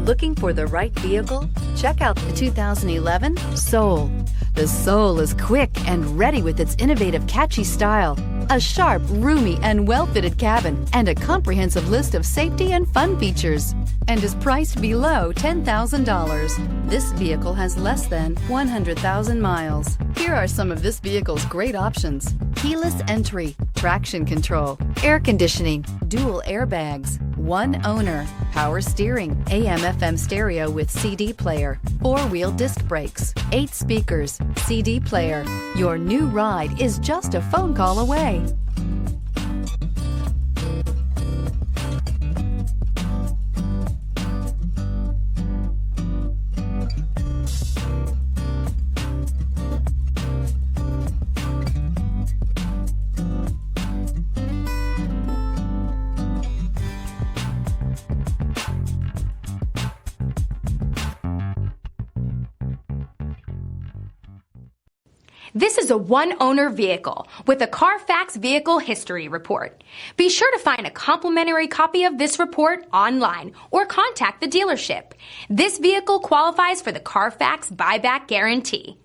Looking for the right vehicle? Check out the 2011 Soul. The Soul is quick and ready with its innovative, catchy style, a sharp, roomy, and well-fitted cabin, and a comprehensive list of safety and fun features, and is priced below $10,000. This vehicle has less than 100,000 miles. Here are some of this vehicle's great options: keyless entry, traction control, air conditioning, dual airbags, one owner, power steering, AM/FM stereo with CD player, 4-wheel disc brakes, 8 speakers, CD player. Your new ride is just a phone call away. This is a one-owner vehicle with a CARFAX Vehicle History Report. Be sure to find a complimentary copy of this report online or contact the dealership. This vehicle qualifies for the CARFAX Buyback Guarantee.